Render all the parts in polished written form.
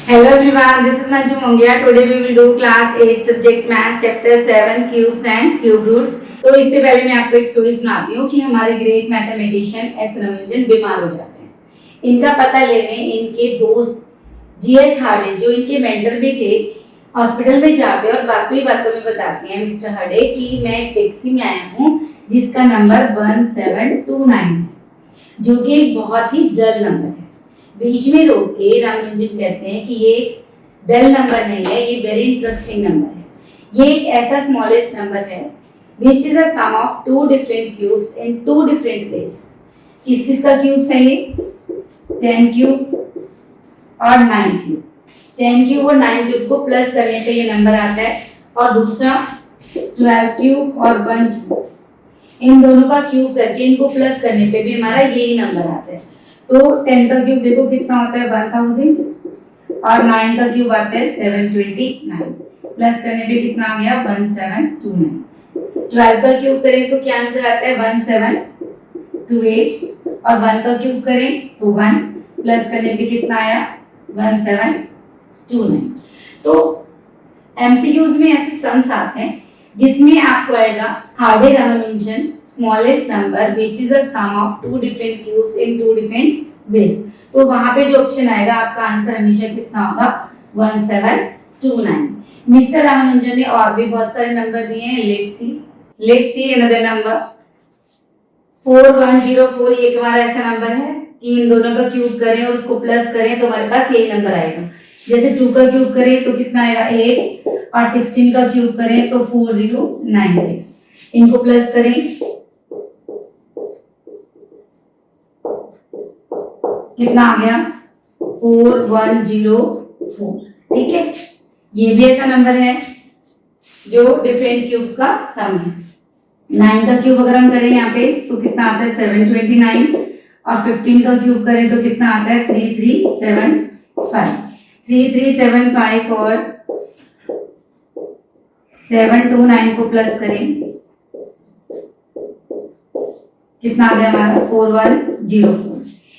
Hello everyone, this is Manju Mongia. Today we will do class 8 subject math chapter 7 cubes and cube roots. तो इससे पहले मैं आपको एक स्टोरी सुनाती हूँ कि हमारे ग्रेट मैथमेटिशियन एस रमनजन बीमार हो जाते हैं। इनका पता लेने इनके दोस्त जीएच हार्डे जो इनके मेंटर भी थे हॉस्पिटल में जाते हैं और बातों में बताते हैं मिस्टर हार्डे कि मैं एक टैक्सी में आया हूँ जिसका नंबर 1729 है जो कि एक बहुत ही डल नंबर है। बीच में रोक के रामरंजन कहते हैं कि ये एक डल नंबर नहीं है, ये वेरी इंटरेस्टिंग नंबर है। ये एक ऐसा स्मॉलेस्ट नंबर है which is a sum of two different cubes in two different ways. किस किस का क्यूब्स है ये? 10 क्यूब और 9 क्यूब। 10 क्यूब और 9 क्यूब को प्लस करने पे ये नंबर आता है और दूसरा 12 क्यूब और 1 क्यूब, इन दोनों का क्यूब करके इनको प्लस करने पे भी हमारा यही नंबर आता है। तो 10 का क्यूब देखो कितना होता है 1000 और 9 का क्यूब आता है 729, प्लस करने पे कितना आ गया 1729। 12 का क्यूब करें तो क्या आंसर आता है 1728 और 1 का क्यूब करें तो 1, प्लस करने पे कितना आया 1729। तो एमसीक्यूज में ऐसे सम्स आते हैं जिसमें आपको आएगा Hardy Ramanujan smallest number which is a sum of two different cubes in two different ways. तो वहां पे जो ऑप्शन आएगा आपका आंसर हमेशा कितना होगा 1729। मिस्टर रामानुजन ने और भी बहुत सारे नंबर दिए हैं। Let's see another number 4104। ये हमारा ऐसा नंबर है कि इन दोनों का क्यूब करें और उसको प्लस करें तो हमारे पास यही नंबर आएगा। जैसे 2 का क्यूब करें तो कितना आएगा 8 और 16 का क्यूब करें तो 4096। इनको प्लस करें कितना आ गया 4104। ठीक है, ये भी ऐसा नंबर है जो डिफरेंट क्यूब्स का सम है। 9 का क्यूब अगर हम करें यहाँ पे तो कितना आता है 729 और 15 का क्यूब करें तो कितना आता है 3375 और 729 को प्लस करें कितना आ गया हमारा 4104।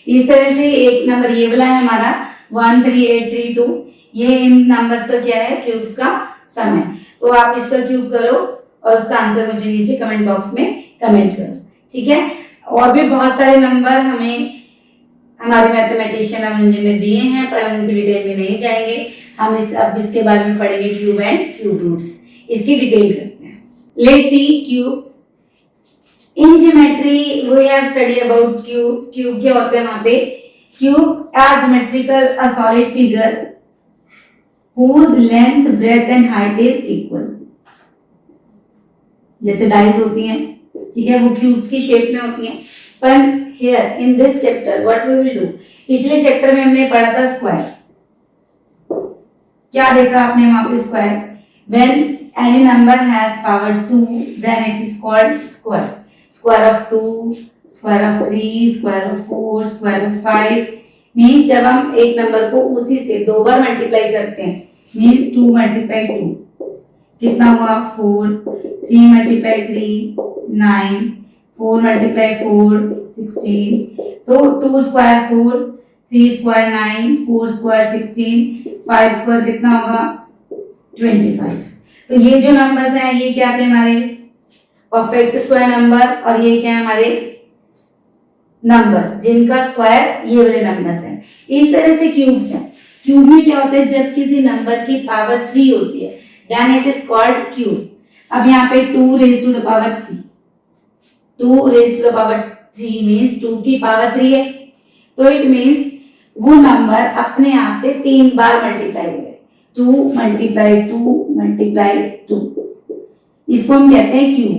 इस तरह से एक नंबर ये वाला है हमारा 13832। ये इन नंबर्स का क्या है क्यूब्स का सम है। तो आप इसका क्यूब करो और उसका आंसर मुझे नीचे कमेंट बॉक्स में कमेंट करो। ठीक है, और भी बहुत सारे नंबर हमें हमारे मैथमेटिशियन रामानुजन ने दिए हैं पर हम उनकी डिटेल में नहीं जाएंगे। हम अब इसके बारे में पढ़ेंगे क्यूब एंड क्यूब रूट्स। इसकी डिटेल करते हैं। Let's see cubes in geometry we have study about cube. Cube क्या होता है वहां पे? Cube a geometrical a solid figure whose length breadth and height is equal। जैसे डाइस होती हैं, ठीक है, वो क्यूब्स की शेप में होती हैं। पर here in this chapter what we will do, पिछले चैप्टर में हमने पढ़ा था स्क्वायर। क्या देखा आपने वहां पे? Square when any number has power 2 then it is called square. Square of 2, square of 3, square of 4, square of 5 means जब हम एक नंबर को उसी से दो बार मल्टीप्लाई करते हैं मींस 2 मल्टीप्लाई 2 कितना हुआ 4, 3 मल्टीप्लाई 3 9, 4 मल्टीप्लाई 4 16। तो 2 स्क्वायर 4, 3 स्क्वायर 9, 4 स्क्वायर 16, 5 स्क्वायर कितना होगा 25। तो ये जो नंबर्स हैं ये क्या थे हमारे परफेक्ट स्क्वायर नंबर और ये क्या है हमारे नंबर्स जिनका स्क्वायर ये वाले नंबर्स हैं। इस तरह से क्यूब्स हैं। क्यूब में क्या होता है जब किसी नंबर की पावर 3 होती है then it is called cube. अब यहाँ पे 2 raise to the power 3, 2 raise to the power 3 means 2 की पावर 3 है। तो इट मींस वो नंबर अपने आप से 3 बार मल्टीप्लाई हो गए। 2 मल्टीप्लाई 2 मल्टीप्लाई 2, इसको हम कहते हैं क्यूब।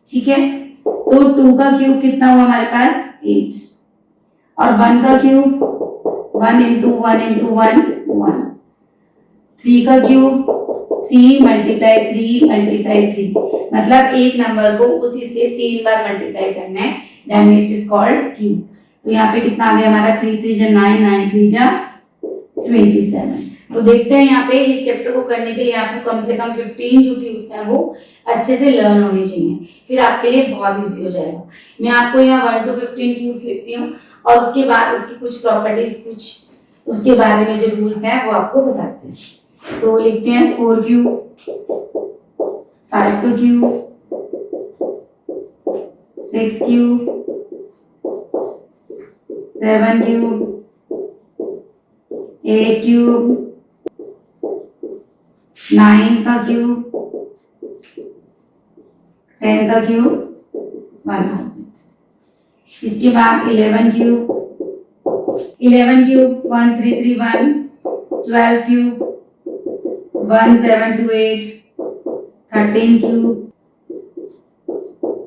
ठीक है, तो 2 का क्यूब कितना हुआ हमारे पास 8 और 1 का क्यूब 1 इंटू 1 इंटू 1 1। 3 का क्यूब 3 मल्टीप्लाई 3 मल्टीप्लाई 3, मतलब एक नंबर को उसी से 3 बार मल्टीप्लाई करना है then it is called cube. तो यहाँ पे कितना आ गया हमारा 3 3 जा 9, 9 3 जा 27। तो देखते हैं यहाँ पे इस चैप्टर को करने के लिए आपको कम से कम 15 जो क्यूब्स हैं वो अच्छे से लर्न होने चाहिए, फिर आपके लिए बहुत इजी हो जाएगा। मैं आपको यहाँ 1 to 15 क्यूब्स लिखती हूँ और उसके बाद उसकी कुछ प्रॉपर्टीज कुछ उसके बारे में जो रूल्स हैं वो आपको बताते हैं। तो लिखते हैं 4 क्यूब, 5 का क्यूब, 6 क्यूब, 7 क्यूब, 8 क्यूब, 9 का क्यूब, 10 का क्यूब 1000। इसके बाद 11 क्यूब, 1331, 12 क्यूब 1728, 13 क्यूब।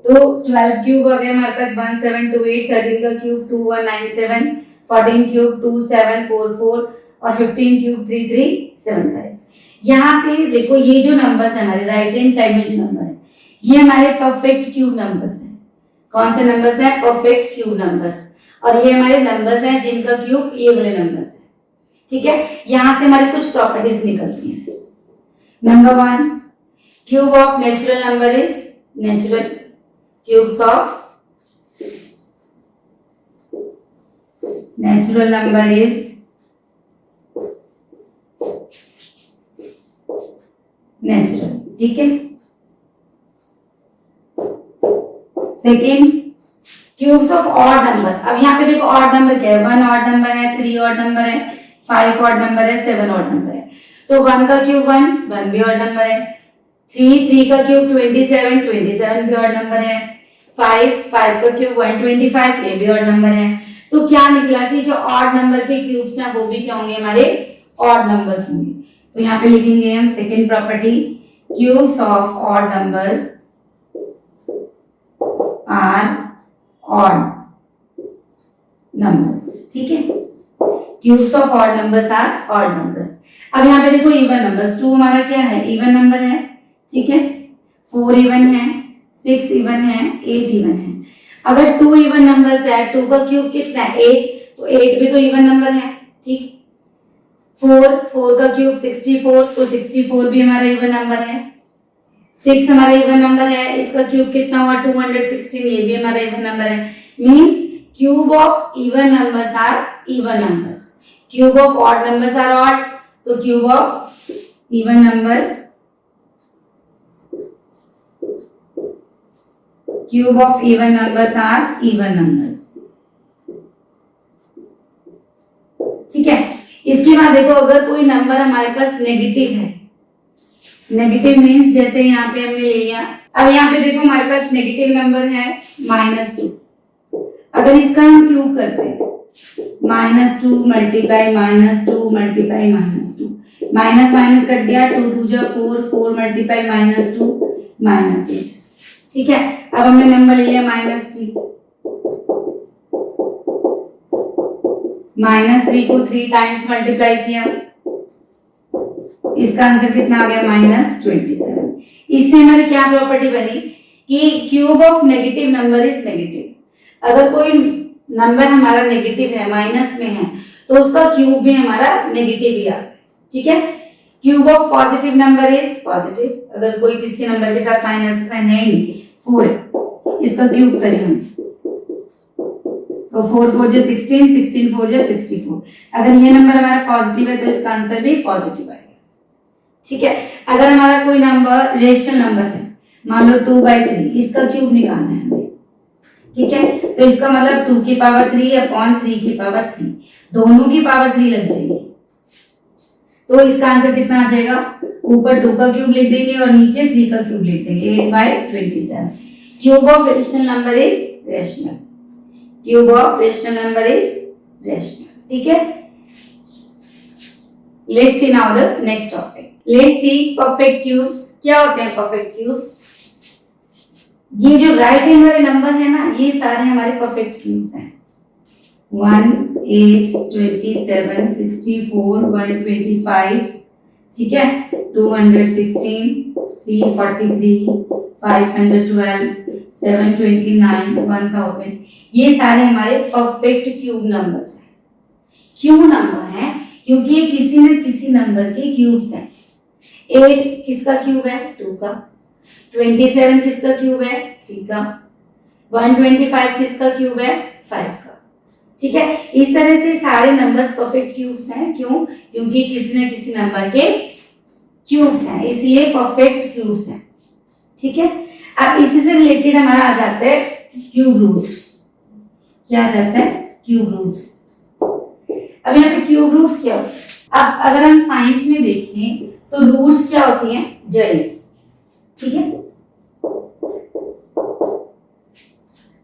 तो 12 क्यूब हो गया हमारे पास 1728, 13 का क्यूब 2197, 14 क्यूब 2744 और 15 क्यूब 3375। यहाँ से देखो ये जो नंबर्स है हमारे राइट हैंड साइड में जो नंबर है ये हमारे परफेक्ट क्यूब नंबर्स हैं। कौन से नंबर्स हैं? Perfect cube numbers. और ये हमारे नंबर्स हैं जिनका क्यूब ये वाले नंबर्स है। ठीक है, यहाँ से हमारी कुछ प्रॉपर्टीज निकलती हैं। Number 1, cube of natural number is natural cubes of natural number is natural. ठीक है, second, cubes of odd number. अब यहाँ पे देखो ऑड नंबर क्या है, 1 ऑड नंबर है, 3 ऑड नंबर है, 5 ऑड नंबर है, 7 ऑड नंबर है। तो 1 का क्यूब 1 भी ऑड नंबर है, 3 का क्यूब 27 भी ऑड नंबर है, 5 का क्यूब 125 ये भी ऑड नंबर है। तो क्या निकला कि जो ऑड नंबर के क्यूब्स हैं वो भी क्या होंगे? हमारे ऑड नंबर्स होंगे। तो यहाँ पे लिखेंगे हम second property, cubes of odd numbers are odd numbers. ठीक है, cubes of odd numbers are odd numbers. अब यहाँ पे देखो इवन नंबर्स, 2 हमारा क्या है? इवन नंबर है। ठीक है, 4 इवन है, 6 इवन है, 8 इवन है। अगर 2 इवन नंबर्स है, 2 का क्यूब कितना है? 8, तो 8 भी तो इवन नंबर है। ठीक, 4 का क्यूब 64, तो 64 भी हमारा इवन नंबर है। 6 हमारा इवन नंबर है, इसका क्यूब कितना हुआ? 216, ये भी हमारा इवन नंबर है। Means cube of even numbers are even numbers, cube of odd numbers are odd. तो cube of even numbers, cube of even numbers are even numbers. ठीक है, इसके बाद देखो अगर कोई नंबर हमारे पास नेगेटिव है, नेगेटिव मीन्स जैसे यहाँ पे हमने ले लिया, अब यहाँ पे देखो हमारे पास नेगेटिव नंबर है -2। अगर इसका हम क्यूब करते हैं -2 multiply -2 multiply -2, minus minus cut गया, 2 2 जा 4, 4 मल्टीप्लाई -2 -8। ठीक है, अब हमने नंबर ले लिया -3, -3 को 3 टाइम्स मल्टीप्लाई किया, इसका आंसर कितना आ गया? -27। इससे हमारी क्या प्रॉपर्टी बनी कि cube of negative number is negative. अगर कोई नंबर हमारा नेगेटिव है, माइनस में है, तो उसका क्यूब भी हमारा नेगेटिव ही आता है। ठीक है, cube of positive number is positive. अगर कोई किसी नंबर के साथ माइनस साइन है नहीं, 4 है, इसका क्यूब करें हम तो 4 4 जा 16, 16 4 जा 64। अगर ये नंबर हमारा पॉजिटिव है तो इसका आंसर भी पॉजिटिव आएगा। ठीक है, अगर हमारा कोई नंबर रेशनल नंबर है, मान लो 2/3, इसका क्यूब निकालना है हमें। ठीक है, तो इसका मतलब 2 की पावर 3 अपॉन 3 की पावर 3, दोनों की पावर 3 लग जाएगी। तो इसका आंसर कितना आ जाएगा? ऊपर 2 का क्यूब लिख देंगे और नीचे 3 का क्यूब लिख देंगे, 8/27। Cube of rational number is rational, cube of rational number is rational. ठीक है, let's see now the next topic. Let's see perfect cubes. क्या होते हैं परफेक्ट क्यूब्स? ये जो राइट हैंड वाले नंबर है ना, ये सारे हमारे परफेक्ट क्यूब्स हैं। 1 8 27 64 125, ठीक है, 216 343 512 729 1000, ये सारे हमारे परफेक्ट क्यूब नंबर्स हैं। क्यूब नंबर हैं क्योंकि ये किसी न किसी नंबर के क्यूब्स हैं। 8 किसका क्यूब है? 2 का। 27 किसका क्यूब है? 3 का। 125 किसका क्यूब है? 5 का। ठीक है, इस तरह से सारे नंबर्स परफेक्ट क्यूब्स हैं। क्यों? क्योंकि किसी न किसी नंबर के क्यूब्स हैं, इसलिए परफेक्ट क्यूब्स हैं। ठीक है, अब इसी से रिलेटेड हमारा आ जाता है क्यूब रूट। क्या आ जाता है? Cube roots. अब यहाँ पे क्यूब रूट्स क्या होते हैं? अब अगर हम साइंस में देखें तो रूट्स क्या होती हैं? जड़ें। ठीक है,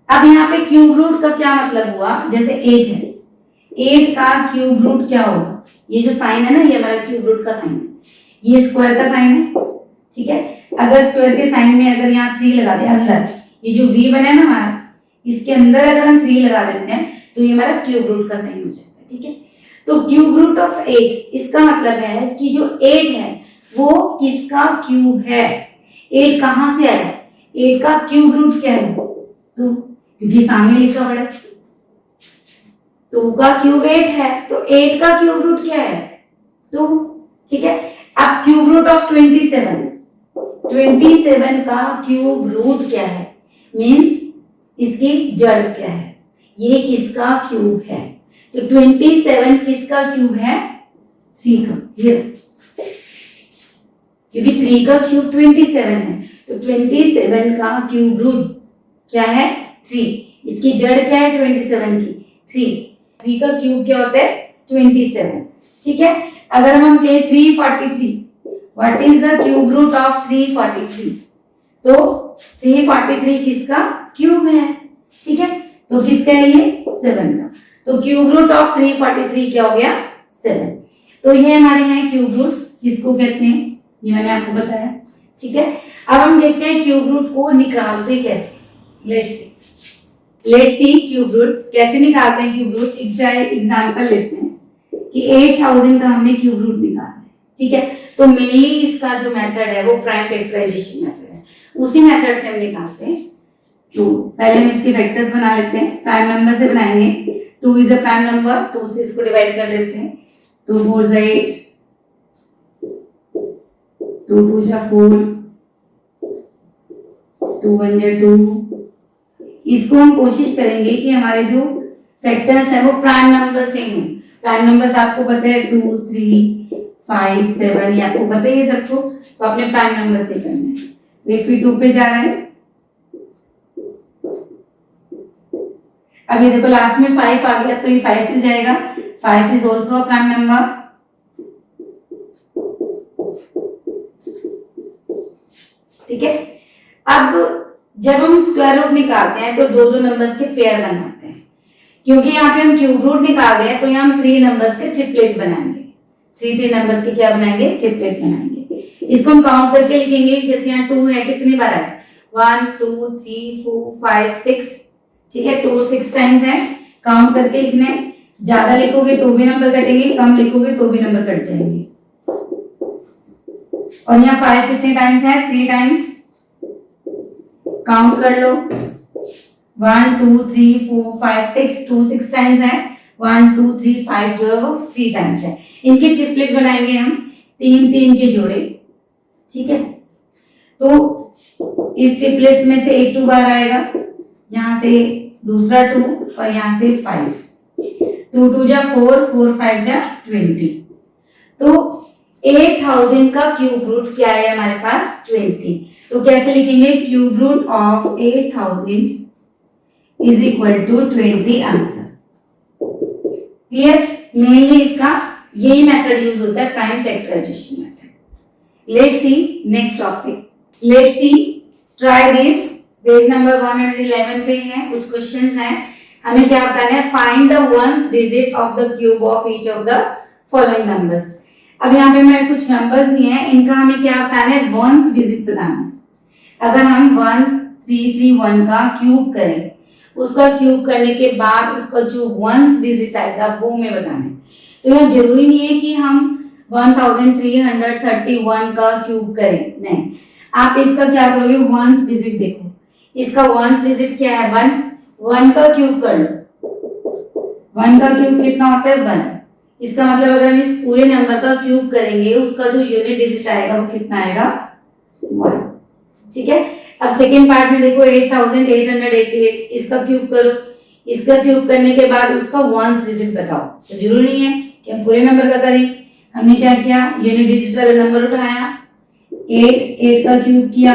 अब यहाँ पे क्यूब रूट का क्या मतलब हुआ? जैसे 8 है, 8 का क्यूब रूट क्या होगा? ये जो साइन है ना, ये हमारा क्यूब रूट का साइन है, ये स्क्वायर का साइन है। ठीक है, अगर स्क्वायर के साइन में अगर यहाँ 3 लगा दे अंदर, ये जो v बना है ना हमारा, इसके अंदर अगर हम 3 लगा देते हैं तो ये हमारा क्यूब रूट का साइन हो जाता है। ठीक है, तो क्यूब रूट ऑफ 8, इसका मतलब है कि जो 8 है वो किसका क्यूब है? 8 कहां से आया? 8 का क्यूब रूट क्या है? 2, क्योंकि सामने लिखा पड़ा है 2 का क्यूब 8 है, तो 8 का क्यूब रूट क्या है? 2। ठीक है, अब क्यूब रूट ऑफ 27, 27 का क्यूब रूट क्या है? मीन्स इसकी जड़ क्या है? ये किसका क्यूब है? तो 27 किसका क्यूब है? 3 का। ये क्योंकि 3 का क्यूब 27 है, तो 27 का क्यूब रूट क्या है? 3। इसकी जड़ क्या है 27 की? 3। 3 का क्यूब क्या होता है? 27। ठीक है, अगर हम कहें 343, what is the cube root of 343? तो 343 किसका क्यूब है? ठीक है, तो किसका है ये? 7 का। तो क्यूब रूट ऑफ 343 क्या हो गया? 7। तो ये हमारे हैं क्यूब रूट्स, किसको कहते हैं ये मैंने आपको बताया। ठीक है, अब हम देखते हैं क्यूब रूट को निकालते कैसे। लेट्स सी क्यूब रूट कैसे निकालते हैं। क्यूब रूट एग्जांपल लेते हैं कि 8000 का हमने क्यूब रूट निकाला है। ठीक है, तो मेनली इसका जो मेथड है वो प्राइम फैक्टराइजेशन मेथड है, उसी मेथड से हम निकालते हैं। तो पहले हम इसके वेक्टर्स बना लेते हैं, प्राइम नंबर से बनाएंगे। 2 इज अ प्राइम नंबर, 2 से इसको डिवाइड कर देते हैं। 2 4 is 8, 2 2 is 4, 2 1 is 2। इसको हम कोशिश करेंगे कि हमारे जो फैक्टर्स हैं वो प्राइम नंबर से हों। प्राइम नंबर्स आपको पता है 2 3 5 7, ये आपको पता ही है सबको, तो आपने प्राइम नंबर से करना है। तो ये फिर 2 पे जा रहा है। अब ये देखो लास्ट में 5 आ गया, तो ये 5 से जाएगा। 5 is also a prime number. ठीक है, अब जब हम स्क्वायर रूट निकालते हैं तो दो नंबर्स के पेयर बनाते हैं। क्योंकि यहाँ पे हम क्यूब रूट निकाल रहे हैं तो यहाँ हम 3 नंबर्स के ट्रिपलेट बनाएंगे। 3 नंबर्स के क्या बनाएंगे? ट्रिपलेट बनाएंगे। इसको हम काउंट करके लिखेंगे। जैसे यहाँ 2 है, कितनी बार है? 1 2 3 4 5 6। ठीक है, 2 6 टाइम्स है, काउंट करके लिखना है। ज्यादा लिखोगे तो भी नंबर कटेंगे, कम लिखोगे तो भी नंबर कट जाएंगे। और यहाँ 5 कितने टाइम्स है? 3 टाइम्स। काउंट कर लो, 1 2 3 4 5 6, 2 6 टाइम्स है। 1 2 3 5 जो है वो 3 टाइम्स है। इनके ट्रिपलेट बनाएंगे हम, 3 3 के जोड़े। ठीक है, तो इस ट्रिपलेट में से एक 2 बार आएगा, यहाँ से दूसरा 2 और यहाँ से 5। 2 2 जा 4, 4 5 जा 20। तो 8000 का क्यूब रूट क्या है हमारे पास? 20। तो कैसे लिखेंगे? Cube root of 8000 is equal to 20 answer. Clear? Mainly इसका यही मेथड यूज होता है, prime factorization method. Let's see next topic. Let's see try this. Page number 111 पे है, कुछ क्वेश्चंस हैं। हमें क्या बताना है? Find the ones digit of the cube of each of the following numbers. अब यहाँ पे मैंने कुछ नंबर्स दिए हैं, इनका हमें क्या बताना है? वंस डिजिट बताना है। अगर हम 1331 का क्यूब करें, उसका क्यूब करने के बाद उसका जो वंस डिजिट आएगा वो हमें बताना है। तो यह जरूरी नहीं है कि हम 1331 का क्यूब करें, नहीं, आप इसका क्या करोगे? वंस डिजिट देखो, इसका वंस डिजिट क्या है? 1। 1 का क्यूब कर लो। 1 का क्यूब कितना होता है? 1। इसका मतलब अगर हम इस पूरे नंबर का क्यूब करेंगे, उसका जो यूनिट डिजिट आएगा वो कितना आएगा? 1। ठीक है, अब सेकेंड पार्ट में देखो 8888, इसका क्यूब करो। इसका क्यूब करने के बाद उसका वंस डिजिट बताओ। तो जरूरी नहीं है कि हम पूरे नंबर का करें। हमने क्या किया, यूनिट डिजिट वाला नंबर उठाया, 8 का क्यूब किया।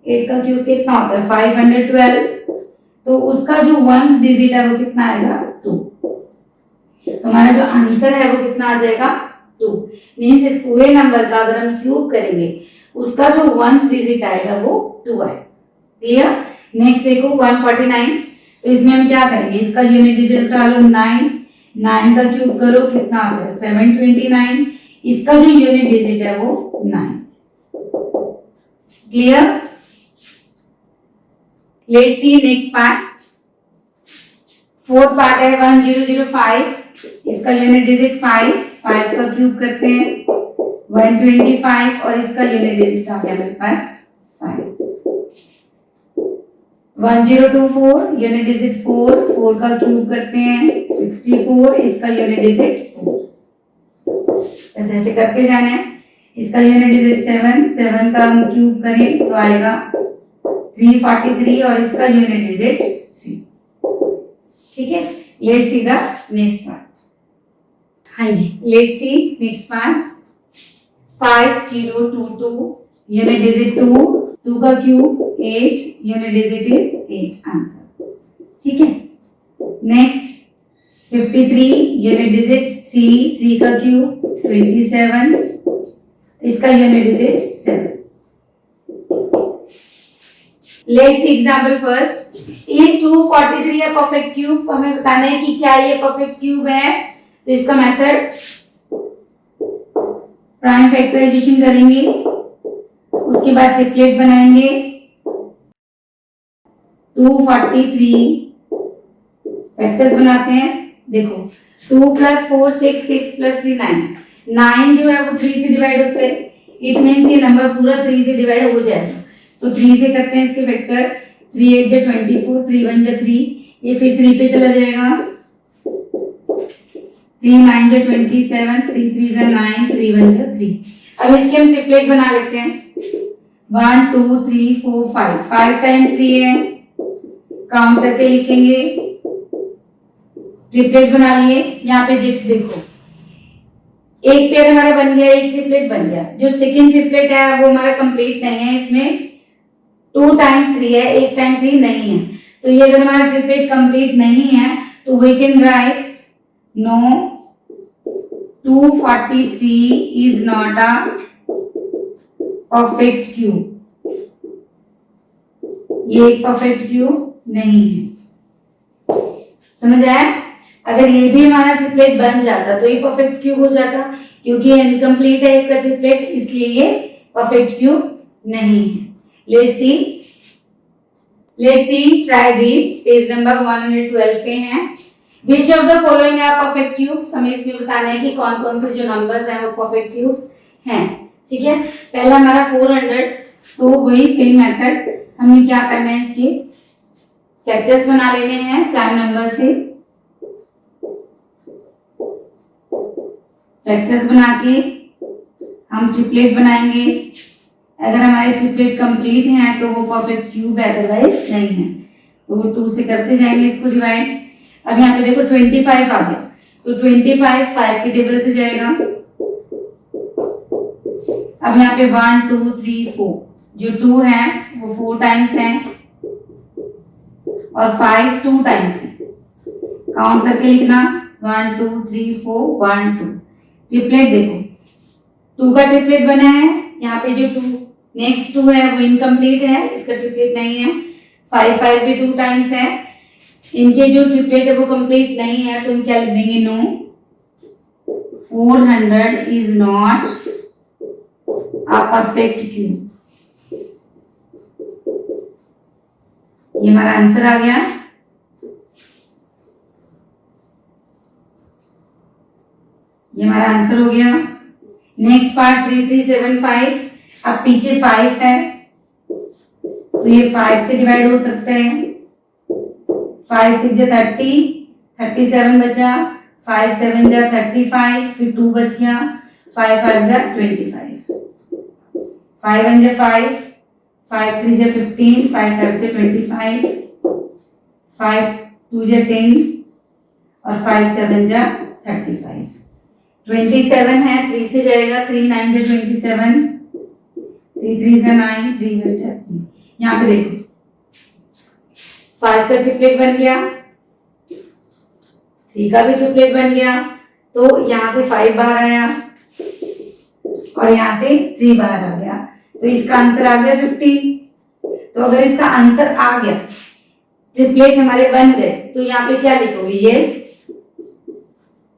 8 का क्यूब कितना होता है 512। तो उसका जो वंस डिजिट है वो कितना आएगा 2। तो हमारा जो आंसर है वो कितना आ जाएगा 2। मीन्स इस पूरे नंबर का अगर हम क्यूब करेंगे उसका जो वंस डिजिट आएगा वो 2 आएगा। क्लियर। नेक्स्ट देखो 149। तो इसमें हम क्या करेंगे, इसका यूनिट डिजिट उठा लो 9। 9 का क्यूब करो कितना आता है 729। इसका जो यूनिट डिजिट है वो 9। Clear. Let's see next part. Fourth part है 1005। इसका यूनिट डिजिट 5। 5 का क्यूब करते हैं 125 और इसका यूनिट डिजिट आ गया मेरे पास 5। 1024 यूनिट डिजिट 4। 4 का क्यूब करते हैं 64। इसका यूनिट डिजिट 4। ऐसे ऐसे करते जाना है। इसका यूनिट डिजिट 7। 7 का हम क्यूब करें तो आएगा 343 और इसका यूनिट डिजिट 3। ठीक है। Let's see the next part. हाँ जी, let's see next part. 5022 unit digit 2। 2 का cube 8, unit digit is 8 answer. ठीक है। Next 53 unit digit 3। 3 का क्यूब 27, इसका unit digit 7। Let's see example first. Is 243 a perfect cube. हमें बताना है कि क्या ये परफेक्ट क्यूब है। तो इसका मेथड प्राइम फैक्टराइजेशन करेंगे, उसके बाद ट्रिपलेट बनाएंगे। 243 फैक्टर्स बनाते हैं। देखो 2 + 4 6, 6 + 3 9। 9 जो है वो 3 से डिवाइड होते हैं। इट मीन्स ये नंबर पूरा 3 से डिवाइड हो जाएगा। तो 3 से करते हैं इसके फैक्टर। 3 8 = 24, 3 1 = 3। ये फिर 3 पे चला जाएगा। 3 9 = 27, 3 3 = 9, 3 1 = 3। अब इसके हम ट्रिपलेट बना लेते हैं। 1 2 3 4 5। 5 टाइम्स 3 है, काउंट करके लिखेंगे। ट्रिपलेट बना लिए। यहाँ पे देखो एक पेयर हमारा बन गया, एक ट्रिपलेट बन गया। जो सेकंड ट्रिपलेट है वो हमारा कंप्लीट नहीं है। इसमें 2 टाइम्स 3 है, 1 टाइम 3 नहीं है। तो ये अगर हमारा ट्रिपलेट कंप्लीट नहीं है तो we can write no 243 is not a perfect cube. ये एक परफेक्ट क्यूब नहीं है। समझ आया। अगर ये भी हमारा ट्रिपलेट बन जाता तो ये परफेक्ट क्यूब हो जाता, क्योंकि ये इनकम्प्लीट है इसका ट्रिपलेट, इसलिए ये परफेक्ट क्यूब नहीं है। Let's see try this. Page number 112 पे है। Which of the following are perfect cubes? हमें इसमें बताना है कि कौन कौन से जो नंबर्स हैं वो परफेक्ट क्यूब्स हैं। ठीक है। पहला हमारा 400। तो वही सेम मेथड हमें क्या करना है, इसके फैक्टर्स बना लेने हैं प्राइम नंबर से। फैक्टर्स बना के हम ट्रिपलेट बनाएंगे। अगर हमारे ट्रिपलेट कंप्लीट हैं तो वो परफेक्ट क्यूब है, अदरवाइज नहीं है। तो 2 से करते जाएंगे इसको डिवाइड। अब यहाँ पे देखो 25 आ गया, तो 25 5 के टेबल से जाएगा। अब यहाँ पे 1 2 3 4, जो 2 है वो 4 टाइम्स है और 5 2 टाइम्स है। काउंट करके लिखना 1 2 3 4 1 2। ट्रिपलेट देखो 2 का ट्रिपलेट बना है। यहाँ पे जो 2 नेक्स्ट 2 है वो इनकम्प्लीट है, इसका ट्रिपलेट नहीं है। 5 5 भी 2 टाइम्स है। इनके जो ट्रिपलेट है वो कंप्लीट नहीं है, तो हम क्या लिख देंगे, no 400 is not a perfect cube. ये हमारा आंसर आ गया। ये हमारा आंसर हो गया। Next part 3375। अब पीछे 5 है तो ये 5 से डिवाइड हो सकता है। 5 6 = 30, 37 बचा। 5 7 = 35, फिर 2 बच गया। 5 5 = 25, 5 1 = 5, 5 3 = 15, 5 5 = 25, 5 2 जा 10 और 5 7 जा 35। 27 है, 3 से जाएगा, 3 9 जा 27, 3 3 जा 9, 3 1 जा 3। यहाँ पे देखो 5 का ट्रिपलेट बन गया, 3 का भी ट्रिपलेट बन गया, तो यहाँ से 5 बाहर आया और यहाँ से 3 बाहर आ गया, तो इसका आंसर आ गया 50। तो अगर इसका आंसर आ गया, ट्रिपलेट हमारे बन गए, तो यहाँ पे क्या लिखोगे? यस,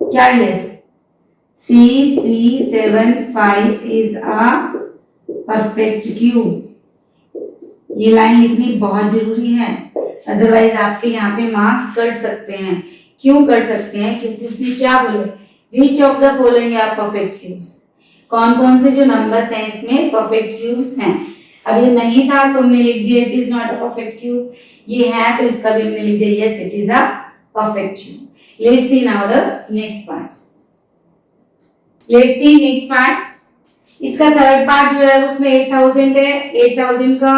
क्या yes? 3 3 7 5 is a perfect cube. ये लाइन लिखनी बहुत जरूरी है, अदरवाइज आपके यहाँ पे मार्क्स कट सकते हैं। क्यों कट सकते हैं? क्योंकि उसने क्या बोले, which of the following are perfect cubes, कौन कौन से जो नंबर्स हैं इसमें परफेक्ट क्यूब्स हैं। अब ये नहीं था तो हमने लिख दिया it is not a perfect cube, ये है तो इसका भी हमने लिख दिया yes it is a perfect cube. Let's see now the next parts. Let's see next part. इसका थर्ड पार्ट जो है उसमें 8000 है। 8000 का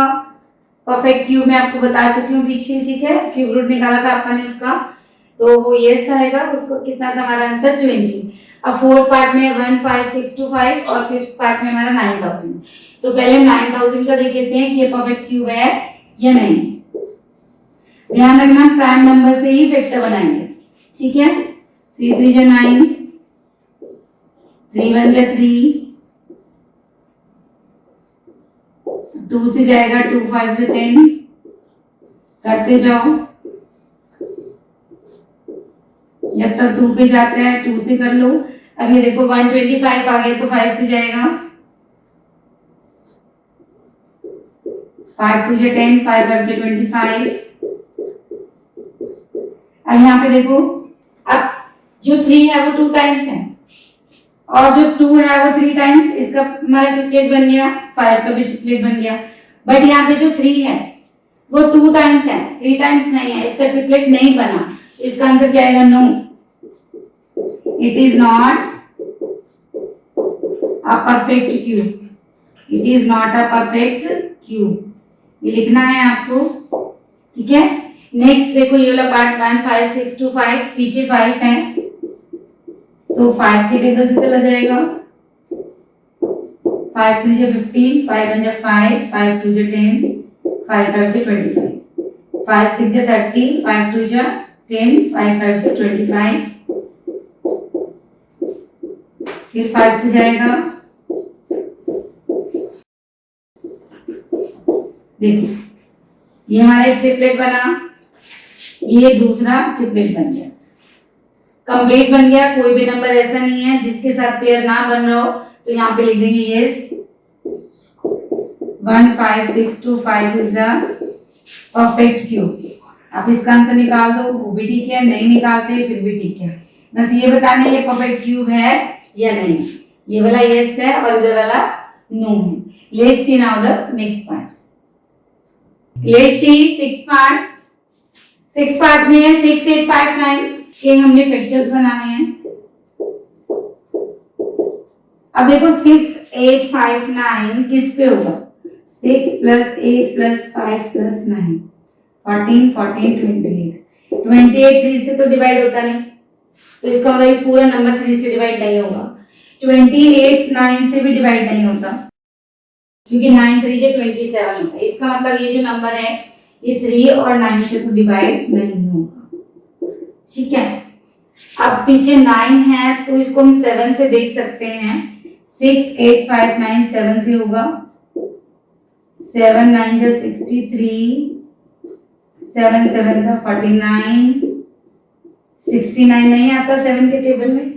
परफेक्ट क्यूब मैं आपको बता चुकी हूँ पीछे, ठीक है, क्यूब रूट निकाला था आपने उसका, तो वो यस आएगा। उसको कितना था हमारा आंसर? 20। अब फोर्थ पार्ट में 1 5 6 2 5 और फिफ्थ पार्ट में हमारा 9000। तो पहले हम 9000 का देख लेते हैं कि ये परफेक्ट क्यूब है या नहीं। ध्यान रखना प्राइम नंबर से ही फैक्टर बनाएंगे, ठीक है। 3 3 जा 9, 3 1 जा 3, 2 से जाएगा 2 5 से 10, करते जाओ जब तक 2 पे जाता है 2 से कर लो। अब ये देखो 125 आ गया तो 5 से जाएगा, 5 2 जा 10, 5 5 जा 25। अब यहाँ पे देखो, अब जो 3 है वो 2 टाइम्स है और जो 2 है वो 3 टाइम्स, इसका हमारा ट्रिपलेट बन गया, 5 का भी ट्रिपलेट बन गया। बट यहाँ पे जो 3 है वो 2 टाइम्स है, 3 टाइम्स नहीं है, इसका ट्रिपलेट नहीं बना। इसका आंसर क्या आएगा? No, it is not a perfect cube, it is not a perfect cube, ये लिखना है आपको, ठीक है। नेक्स्ट देखो ये वाला पार्ट 1 5 6 2 5, पीछे 5 है तो 5 के टेबल से चला जाएगा। 5 3 जा 15, 5 1 जा 5, 5 2 जा 10, 5 5 जा 25, 5 6 जा 30, 5 2 जा 10, 5 5 जा 25, फिर 5 से जाएगा। देखो ये हमारा एक ट्रिपलेट बना, ये दूसरा ट्रिपलेट बन गया, कंप्लीट बन गया। कोई भी नंबर ऐसा नहीं है जिसके साथ पेयर ना बन रहा हो, तो यहाँ पे लिख देंगे yes 1 5 6 2 5 is a perfect cube. आप इसका आंसर निकाल दो, वो भी ठीक है, नहीं निकालते फिर भी ठीक है, बस ये बताना ये परफेक्ट क्यूब है या नहीं। ये वाला यस है और इधर वाला नो है। Let's see now the next parts. Let's see six part. Six part में है 6 8 5 9 के हमने फैक्टर्स बनाने हैं। अब देखो 6 8 5 9 किस पे होगा? 6 + 8 + 5 + 9 14 14 28। 28 3 से तो डिवाइड होता नहीं, तो इसका मतलब पूरा नंबर 3 से डिवाइड नहीं होगा। 28 9 से भी डिवाइड नहीं होता क्योंकि 9 3 से 27 होता है। इसका मतलब ये जो नंबर है ये 3 और 9 से तो डिवाइड नहीं होगा, ठीक है। अब पीछे 9 है तो इसको हम 7 से देख सकते हैं। 6 8 5 9 7 से होगा, 7 9 जा 63, 7 7 जा 49, 69 नहीं आता 7 के टेबल में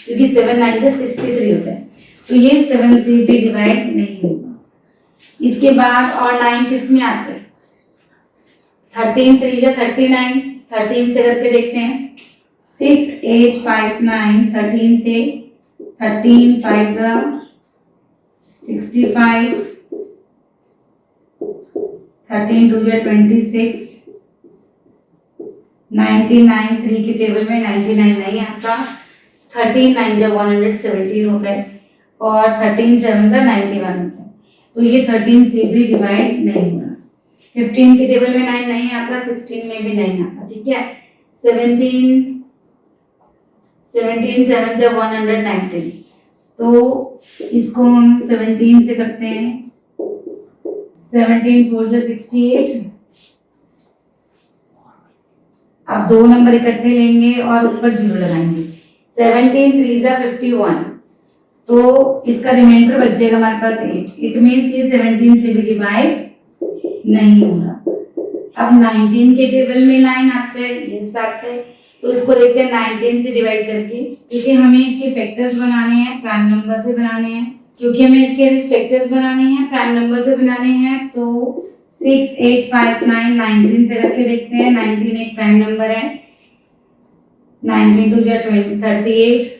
क्योंकि 7 9 जा 63 होता है, तो ये 7 से भी डिवाइड नहीं होगा। इसके बाद और 9 किस में आते हैं? 13 3 जा 39, 13 से करके देखते हैं। 6 8 5 9 13 से, 13 5 जा 65, 13 2 जा 26, 99 3 के टेबल में 99 नहीं आता, 13 9 जा 117 होता है और 13 7 जा 91 होता है, तो ये 13 से भी डिवाइड नहीं होगा। 15 के टेबल में 9 नहीं आता, 16 में भी नहीं आता, ठीक है। 17 17 7 जा 119, तो इसको हम 17 से करते हैं, 17 4 जा 68। अब दो नंबर इकट्ठे लेंगे और ऊपर जीरो लगाएंगे, 17 3 जा 51, तो इसका रिमाइंडर बच जाएगा हमारे पास 8। इट मीन्स ये 17 से भी डिवाइड नहीं हो रहा। अब 19 के टेबल में 9 आता है, यस आता है, तो इसको देखते हैं 19 से डिवाइड करके, क्योंकि हमें इसके फैक्टर्स बनाने हैं, प्राइम नंबर से बनाने हैं, तो 6 8 5 9 19 से करके देखते हैं। 19 एक प्राइम नंबर है, 19 2 जा 38,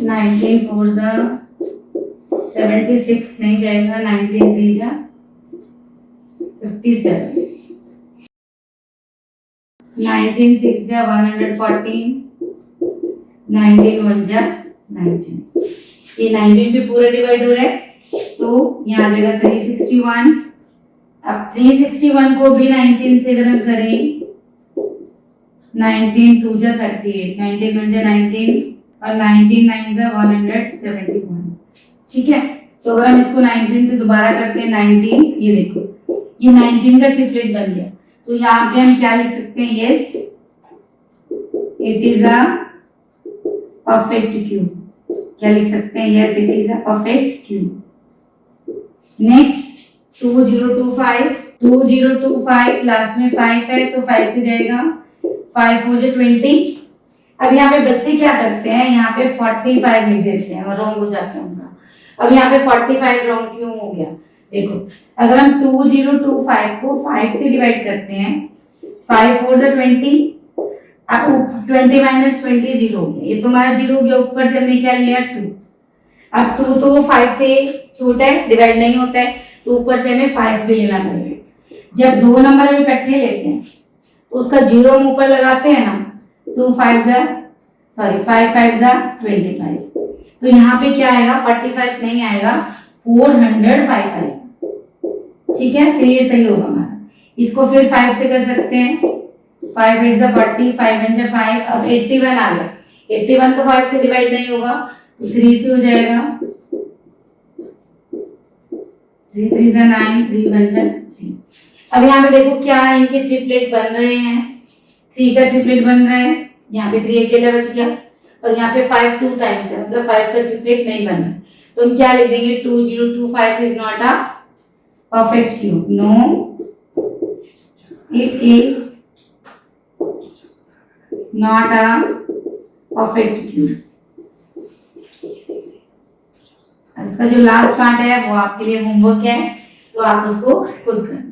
19 4 जा 76 नहीं जाएगा, 19 3 जा 57, 19 6 जा 114, 19 1 जा 19। ये 19 पे पूरा डिवाइड हो रहा है, तो यहाँ आ जाएगा 361। अब 361 को भी 19 से अगर हम करें, 19 2 जा 38, 19 1 जा 19 और 19 9 जा 171। ठीक है, तो अगर हम इसको 19 से दोबारा करते हैं 19, ये देखो ये 19 का ट्रिपलेट बन गया, तो यहाँ पे हम क्या लिख सकते हैं, yes it is a perfect cube. क्या लिख सकते हैं, yes it is a perfect cube. Next 2025 last में 5 है, तो 5 से जाएगा, 5 4 जा 20। अब यहाँ पे बच्चे क्या करते हैं, यहाँ पे 45 लिख देते हैं और रॉन्ग हो जाता है उनका। अब यहाँ पे 45 रॉन्ग क्यों हो गया, देखो अगर हम 2025 को 5 से डिवाइड करते हैं, 5 4 जा 20, अब 20 माइनस 20 जीरो हो गया, ये तो हमारा जीरो हो गया, ऊपर से हमने क्या लिया 2। अब 2 तो 5 से छोटा है, डिवाइड नहीं होता है, तो ऊपर से हमें 5 भी लेना पड़ेगा। जब दो नंबर हम इकट्ठे लेते हैं तो उसका जीरो हम ऊपर लगाते हैं ना, 5 5 जा 25, तो यहाँ पे क्या आएगा, 45 नहीं आएगा, 405 आएगा। ठीक है, फिर ये सही होगा हमारा। इसको फिर 5 से कर सकते हैं, 5 8 जा 40, 5 1 जा 5, अब 81 आ गया, 81 तो 5 से डिवाइड नहीं होगा, तो 3 से हो जाएगा, 3 3 जा 9, 3 1 जा 3। अब यहाँ पे देखो क्या है, इनके ट्रिपलेट बन रहे हैं, 3 का ट्रिपलेट बन रहा है, यहाँ पे 3 अकेला बच गया, और यहाँ पे 5 2 टाइम्स है, मतलब 5 का ट्रिपलेट नहीं बन रहा, तो हम क्या लिख देंगे, 2025 is not a perfect cube. No it is not a perfect cube. अब इसका जो लास्ट पार्ट है वो आपके लिए होमवर्क है, तो आप उसको खुद करें।